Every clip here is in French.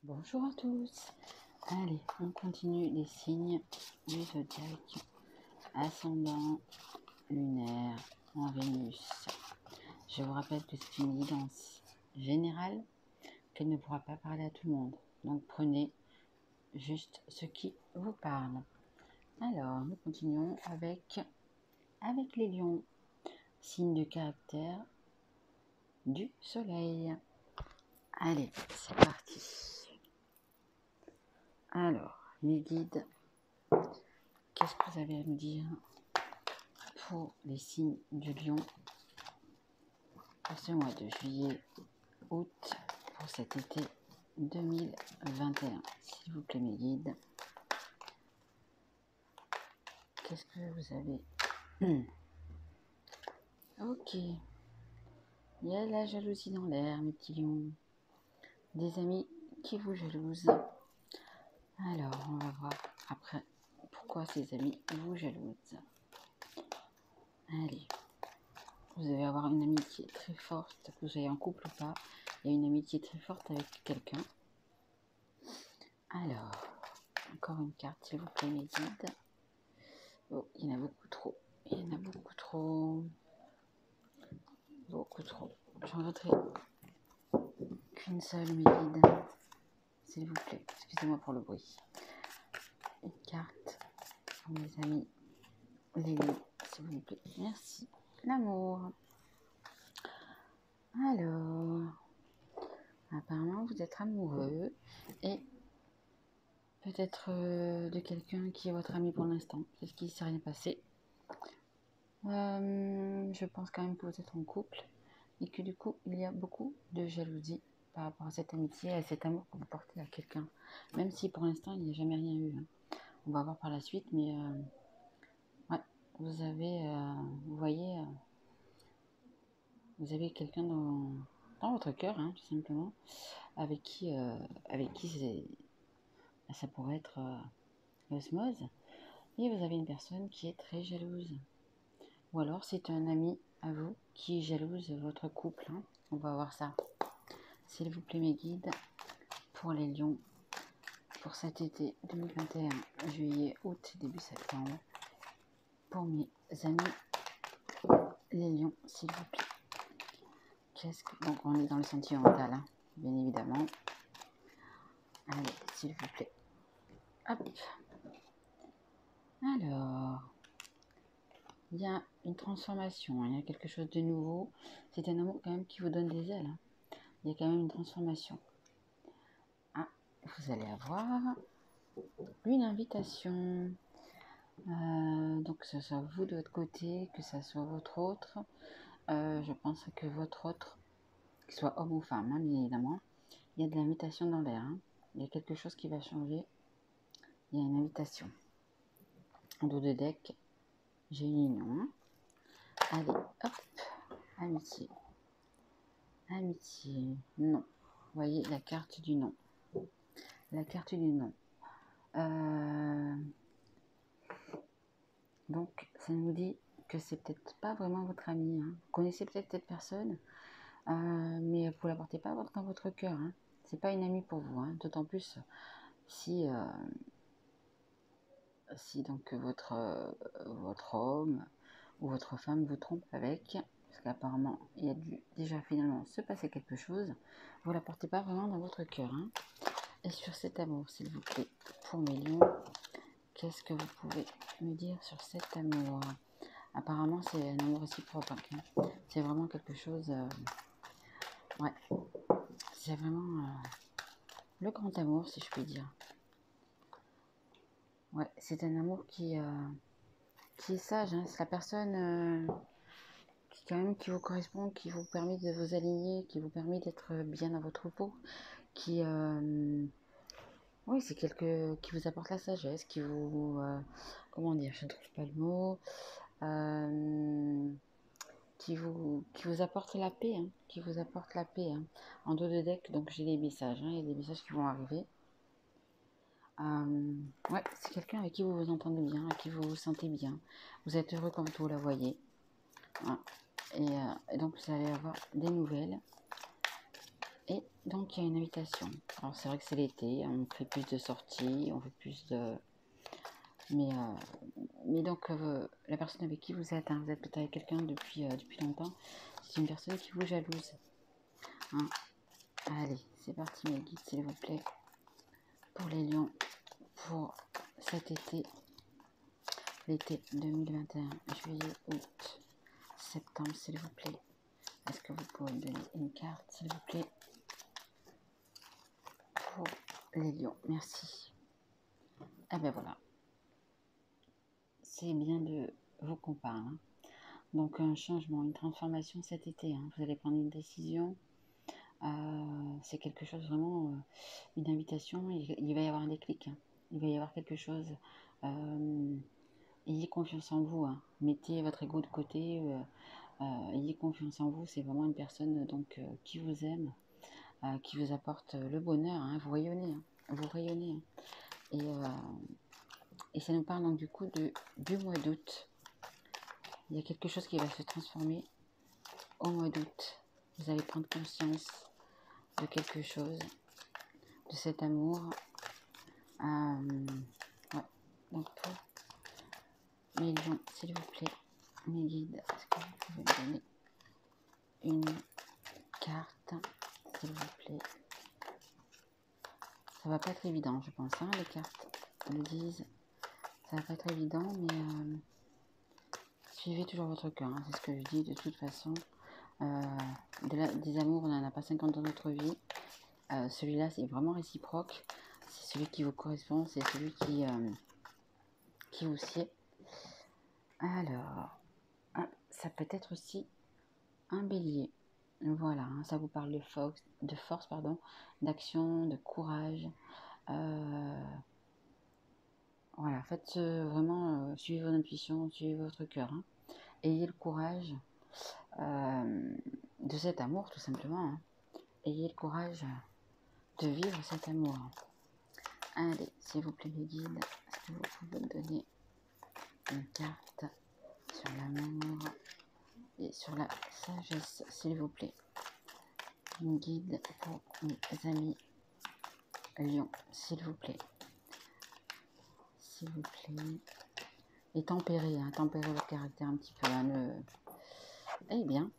Bonjour à tous. Allez, on continue les signes du zodiaque. Ascendant lunaire en Vénus. Je vous rappelle que c'est une guidance générale, qu'elle ne pourra pas parler à tout le monde. Donc prenez juste ce qui vous parle. Alors, nous continuons avec les lions. Signe de caractère du soleil. Allez, c'est parti. Alors, les guides, qu'est-ce que vous avez à me dire pour les signes du lion pour ce mois de juillet, août, pour cet été 2021? S'il vous plaît, mes guides, qu'est-ce que vous avez? Ok, il y a la jalousie dans l'air, mes petits lions. Des amis qui vous jalousent. Alors, on va voir après pourquoi ces amis vous jalousent. Allez, vous allez avoir une amitié très forte, que vous soyez en couple ou pas. Il y a une amitié très forte avec quelqu'un. Alors, encore une carte, s'il vous plaît, mes guides. Oh, il y en a beaucoup trop. Il y en a beaucoup trop. Beaucoup trop. J'en voudrais qu'une seule, mes guides. S'il vous plaît. Excusez-moi pour le bruit. Une carte pour mes amis. Les lions, s'il vous plaît. Merci. L'amour. Alors, apparemment, vous êtes amoureux et peut-être de quelqu'un qui est votre ami pour l'instant. Peut-être qu'il ne s'est rien passé. Je pense quand même que vous êtes en couple et que du coup, il y a beaucoup de jalousie par rapport à cette amitié, à cet amour que vous portez à quelqu'un. Même si pour l'instant, il n'y a jamais rien eu. On va voir par la suite, mais ouais, vous avez, vous voyez, vous avez quelqu'un dans votre cœur, tout simplement, avec qui ça pourrait être l'osmose. Et vous avez une personne qui est très jalouse. Ou alors c'est un ami à vous qui jalouse votre couple. On va voir ça. S'il vous plaît, mes guides, pour les lions, pour cet été 2021, juillet, août, début septembre, pour mes amis, les lions, s'il vous plaît. Donc on est dans le sentimental, bien évidemment. Allez, s'il vous plaît. Hop. Alors, il y a une transformation, il y a quelque chose de nouveau. C'est un amour quand même qui vous donne des ailes. Il y a quand même une transformation. Vous allez avoir une invitation. Donc que ce soit vous de votre côté, que ce soit votre autre. Je pense que votre autre, qu'il soit homme ou femme, bien évidemment, il y a de l'invitation dans l'air. Il y a quelque chose qui va changer. Il y a une invitation. En dos de deck, j'ai une union. Allez, hop, amitié. Amitié, non. Vous voyez la carte du non. La carte du non. Donc, ça nous dit que c'est peut-être pas vraiment votre ami. Vous connaissez peut-être cette personne, mais vous ne la portez pas dans votre cœur. C'est pas une amie pour vous. D'autant plus si donc votre homme ou votre femme vous trompe avec, parce qu'apparemment il y a dû déjà finalement se passer quelque chose. Vous la portez pas vraiment dans votre cœur. Et sur cet amour, s'il vous plaît, pour mes lions, qu'est-ce que vous pouvez me dire sur cet amour? Apparemment, c'est un amour réciproque. C'est vraiment quelque chose... ouais, c'est vraiment le grand amour, si je puis dire. Ouais, c'est un amour qui est sage. C'est la personne qui quand même qui vous correspond, qui vous permet de vous aligner, qui vous permet d'être bien dans votre peau, qui... oui, c'est qui vous apporte la sagesse, qui vous... comment dire, je ne trouve pas le mot... qui vous apporte la paix, qui vous apporte la paix. En dos de deck, donc j'ai des messages, il y a des messages qui vont arriver. Ouais, c'est quelqu'un avec qui vous vous entendez bien, avec qui vous vous sentez bien. Vous êtes heureux comme vous la voyez. Et donc vous allez avoir des nouvelles. Et donc, il y a une invitation. Alors, c'est vrai que c'est l'été, on fait plus de sorties, on fait plus de... Mais donc, la personne avec qui vous êtes peut-être avec quelqu'un depuis longtemps, c'est une personne qui vous jalouse. Hein. Allez, c'est parti mes guides, s'il vous plaît. Pour les lions, pour cet été, l'été 2021, juillet, août, septembre, s'il vous plaît. Est-ce que vous pouvez me donner une carte, s'il vous plaît, pour les lions? Merci. Ah ben voilà. C'est bien de vous qu'on parle. Hein. Donc un changement, une transformation cet été. Hein. Vous allez prendre une décision. C'est quelque chose vraiment, une invitation. Il va y avoir un déclic. Hein. Il va y avoir quelque chose. Ayez confiance en vous. Hein. Mettez votre ego de côté. Ayez confiance en vous. C'est vraiment une personne donc qui vous aime, qui vous apporte le bonheur. Hein. Vous rayonnez. Hein. Vous rayonnez. Hein. Et ça nous parle donc du coup du mois d'août. Il y a quelque chose qui va se transformer au mois d'août. Vous allez prendre conscience de quelque chose, de cet amour. Ouais. Donc pour mes lions, s'il vous plaît, mes guides, est-ce que vous pouvez me donner une carte, s'il vous plaît? Ça va pas être évident, je pense, hein, les cartes le disent. Ça va pas être évident, mais suivez toujours votre cœur, hein, c'est ce que je dis de toute façon. Des amours, on n'en a pas 50 dans notre vie. Celui-là, c'est vraiment réciproque. C'est celui qui vous correspond, c'est celui qui vous sied. Alors, ça peut être aussi un bélier. Voilà, hein, ça vous parle de force, d'action, de courage. Voilà, faites vraiment, suivez votre intuition, suivez votre cœur. Hein. Ayez le courage de cet amour, tout simplement. Hein. Ayez le courage de vivre cet amour. Allez, s'il vous plaît, les guides, est-ce que vous pouvez me donner une carte sur l'amour et sur la sagesse, s'il vous plaît? Une guide pour mes amis lions, s'il vous plaît. S'il vous plaît. Et tempérez, hein, tempérez votre caractère un petit peu. Hein, Eh bien,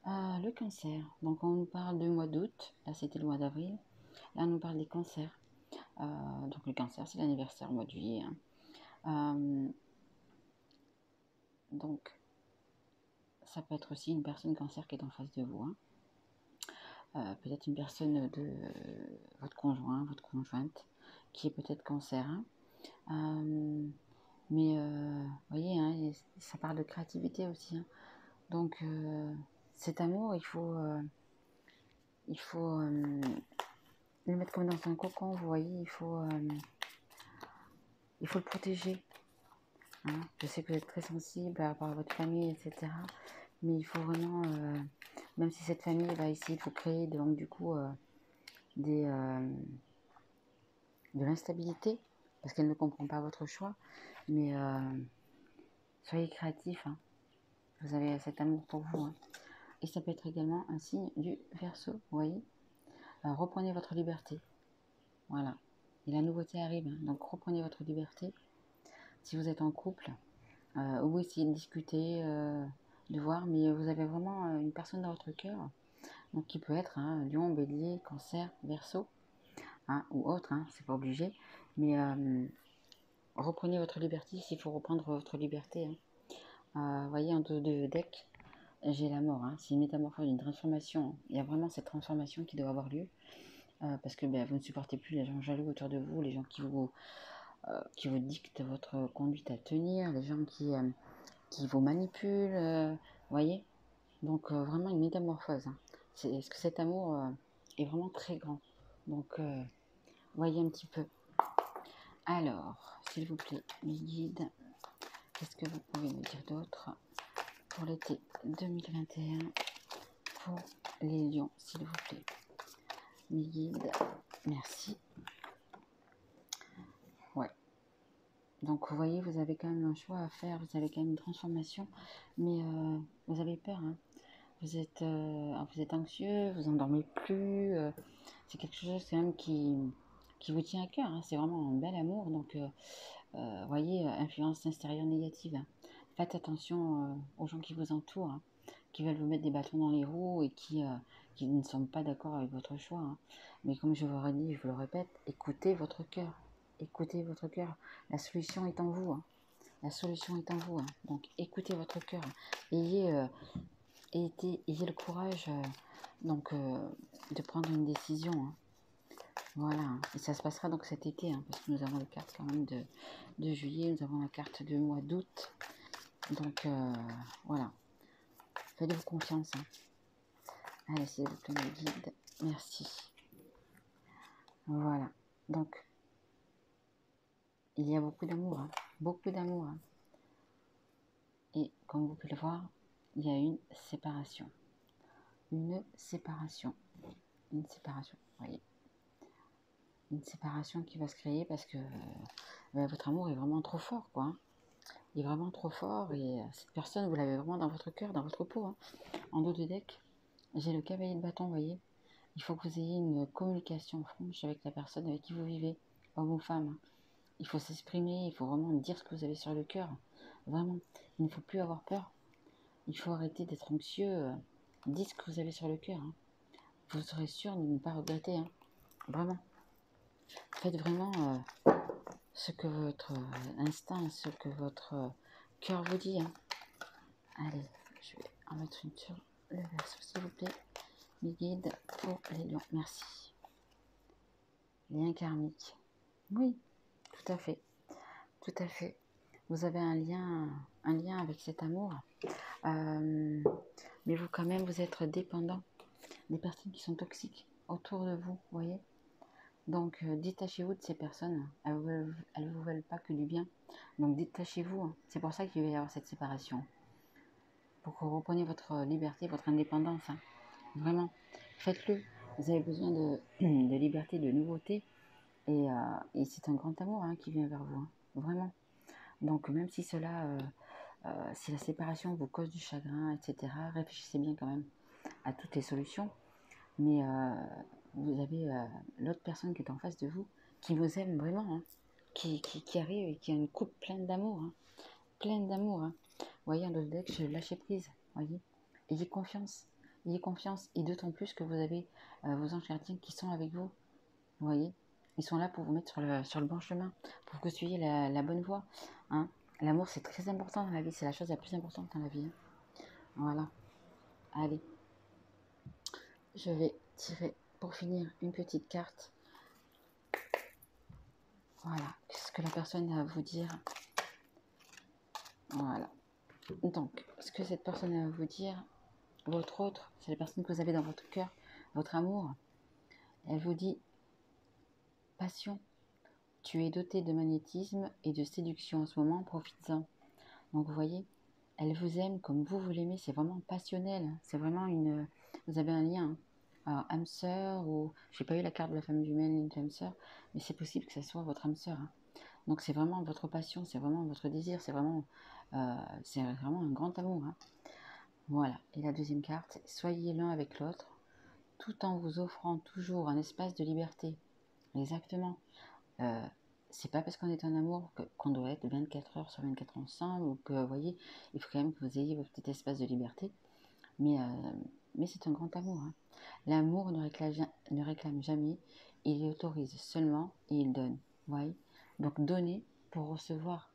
le cancer. Donc, on nous parle du mois d'août. Là, c'était le mois d'avril. Là, on nous parle des cancers. Donc, le cancer, c'est l'anniversaire au mois de juillet. Hein. Donc, ça peut être aussi une personne cancer qui est en face de vous. Hein. Peut-être une personne de votre conjoint, votre conjointe, qui est peut-être cancer. Hein. Mais, voyez, hein, ça parle de créativité aussi. Hein. Donc, cet amour, il faut le mettre comme dans un cocon, vous voyez, il faut le protéger. Hein. Je sais que vous êtes très sensible par rapport à votre famille, etc. Mais il faut vraiment, même si cette famille va essayer de vous créer donc, du coup de l'instabilité, parce qu'elle ne comprend pas votre choix, mais soyez créatifs. Hein. Vous avez cet amour pour vous. Hein. Et ça peut être également un signe du Verseau, vous voyez. Reprenez votre liberté. Voilà. Et la nouveauté arrive. Hein. Donc reprenez votre liberté. Si vous êtes en couple, ou essayez de discuter, de voir, mais vous avez vraiment une personne dans votre cœur. Donc qui peut être Lion, Bélier, Cancer, Verseau, hein, ou autre, hein, c'est pas obligé. Mais reprenez votre liberté s'il faut reprendre votre liberté. Hein. Voyez, en deux de deck, j'ai la mort. Hein. C'est une métamorphose, une transformation. Il y a vraiment cette transformation qui doit avoir lieu. Parce que vous ne supportez plus les gens jaloux autour de vous, les gens qui vous dictent votre conduite à tenir, les gens qui vous manipulent, voyez. Donc vraiment une métamorphose. Hein. Est-ce que cet amour est vraiment très grand. Donc voyez un petit peu. Alors, s'il vous plaît, mes guides, qu'est-ce que vous pouvez me dire d'autre pour l'été 2021 pour les lions, s'il vous plaît? Mes guides, merci. Ouais. Donc vous voyez, vous avez quand même un choix à faire, vous avez quand même une transformation, mais vous avez peur. Hein. vous êtes anxieux, vous endormez plus. C'est quelque chose quand même qui vous tient à cœur, hein. C'est vraiment un bel amour. Donc, voyez, influence extérieure négative, hein. Faites attention aux gens qui vous entourent, hein, qui veulent vous mettre des bâtons dans les roues et qui ne sont pas d'accord avec votre choix, hein. Mais comme je vous redis, je vous le répète, écoutez votre cœur. Écoutez votre cœur. La solution est en vous, hein. La solution est en vous, hein. Donc écoutez votre cœur. Ayez, ayez le courage de prendre une décision, hein. Voilà, hein. Et ça se passera donc cet été, hein, parce que nous avons les cartes quand même de juillet, nous avons la carte de mois d'août. Donc voilà, faites-vous confiance, hein. Allez, c'est le plan de guide. Merci. Voilà, donc il y a beaucoup d'amour, hein. Beaucoup d'amour, hein. Et comme vous pouvez le voir, il y a une séparation. Une séparation. Une séparation, vous voyez. Une séparation qui va se créer parce que votre amour est vraiment trop fort, quoi, hein. Il est vraiment trop fort et cette personne, vous l'avez vraiment dans votre cœur, dans votre peau, hein. En dos de deck, j'ai le cavalier de bâton, vous voyez. Il faut que vous ayez une communication franche avec la personne avec qui vous vivez, homme ou femme, hein. Il faut s'exprimer, il faut vraiment dire ce que vous avez sur le cœur. Vraiment, il ne faut plus avoir peur. Il faut arrêter d'être anxieux. Dites ce que vous avez sur le cœur, hein. Vous serez sûr de ne pas regretter, hein. Vraiment. Faites vraiment ce que votre instinct, ce que votre cœur vous dit, hein. Allez, je vais en mettre une sur le verso, s'il vous plaît. Les guides pour les lions. Merci. Lien karmique. Oui, tout à fait. Tout à fait. Vous avez un lien avec cet amour. Mais vous, quand même, vous êtes dépendant des personnes qui sont toxiques autour de vous, vous voyez. Donc, détachez-vous de ces personnes. Elles ne vous veulent pas que du bien. Donc, détachez-vous, hein. C'est pour ça qu'il va y avoir cette séparation. Pour que vous repreniez votre liberté, votre indépendance, hein. Vraiment, faites-le. Vous avez besoin de liberté, de nouveauté. Et c'est un grand amour, hein, qui vient vers vous, hein. Vraiment. Donc, même si si la séparation vous cause du chagrin, etc., réfléchissez bien quand même à toutes les solutions. Mais vous avez l'autre personne qui est en face de vous, qui vous aime vraiment, hein, qui arrive et qui a une coupe pleine d'amour, hein, pleine d'amour, hein. Vous voyez, dans le deck, je lâchez prise, voyez. Ayez confiance, et d'autant plus que vous avez vos anges gardiens qui sont avec vous, vous voyez. Ils sont là pour vous mettre sur le bon chemin, pour que vous suiviez la bonne voie, hein. L'amour, c'est très important dans la vie, c'est la chose la plus importante dans la vie, hein. Voilà, allez, je vais tirer pour finir une petite carte. Voilà, qu'est-ce que la personne a à vous dire? Voilà. Donc, ce que cette personne a à vous dire, votre autre, c'est la personne que vous avez dans votre cœur, votre amour. Elle vous dit, passion, tu es doté de magnétisme et de séduction en ce moment, profites-en. Donc, vous voyez, elle vous aime comme vous l'aimez, c'est vraiment passionnel. C'est vraiment vous avez un lien, hein. Alors, âme sœur, ou j'ai pas eu la carte de la femme jumelle ni de l'âme sœur, mais c'est possible que ce soit votre âme sœur, hein. Donc c'est vraiment votre passion, c'est vraiment votre désir, c'est vraiment un grand amour, hein. Voilà. Et la deuxième carte, soyez l'un avec l'autre, tout en vous offrant toujours un espace de liberté. Exactement. C'est pas parce qu'on est en amour qu'on doit être 24 heures sur 24 ensemble, ou que, vous voyez, il faut quand même que vous ayez votre petit espace de liberté. Mais c'est un grand amour, hein. L'amour ne réclame jamais, il autorise seulement et il donne. Vous voyez. Donc donner pour recevoir.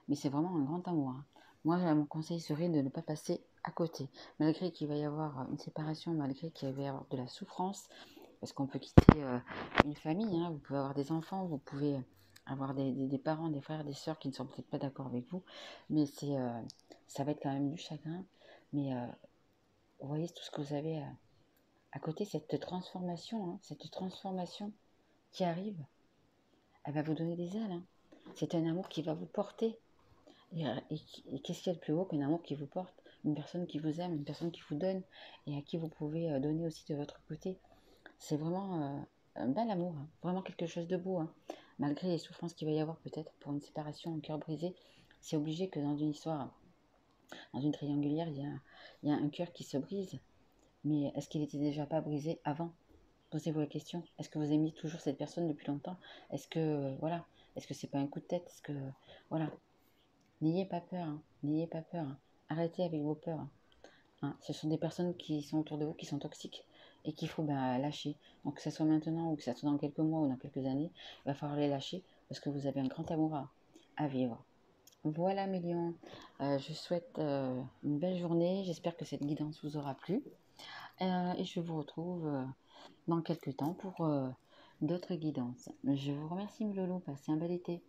Mais c'est vraiment un grand amour, hein. Moi, mon conseil serait de ne pas passer à côté. Malgré qu'il va y avoir une séparation, malgré qu'il va y avoir de la souffrance, parce qu'on peut quitter une famille, hein. Vous pouvez avoir des enfants, vous pouvez avoir des parents, des frères, des sœurs qui ne sont peut-être pas d'accord avec vous, mais ça va être quand même du chagrin. Mais vous voyez tout ce que vous avez à côté, cette transformation, hein, qui arrive, elle va vous donner des ailes, hein. C'est un amour qui va vous porter. Et qu'est-ce qu'il y a de plus haut qu'un amour qui vous porte? Une personne qui vous aime, une personne qui vous donne et à qui vous pouvez donner aussi de votre côté. C'est vraiment un bel amour, hein. Vraiment quelque chose de beau, hein. Malgré les souffrances qu'il va y avoir peut-être pour une séparation, un cœur brisé, c'est obligé que dans une histoire Dans une triangulaire, il y a un cœur qui se brise. Mais est-ce qu'il n'était déjà pas brisé avant? Posez-vous la question. Est-ce que vous aimiez toujours cette personne depuis longtemps? Est-ce que, voilà, est-ce que c'est pas un coup de tête? Est-ce que, voilà, n'ayez pas peur, hein. N'ayez pas peur, hein. Arrêtez avec vos peurs, hein. Hein, ce sont des personnes qui sont autour de vous, qui sont toxiques et qu'il faut lâcher. Donc que ce soit maintenant ou que ce soit dans quelques mois ou dans quelques années, il va falloir les lâcher parce que vous avez un grand amour à vivre. Voilà mes lions, je souhaite une belle journée, j'espère que cette guidance vous aura plu et je vous retrouve dans quelques temps pour d'autres guidances. Je vous remercie mes loulous, passez un bel été.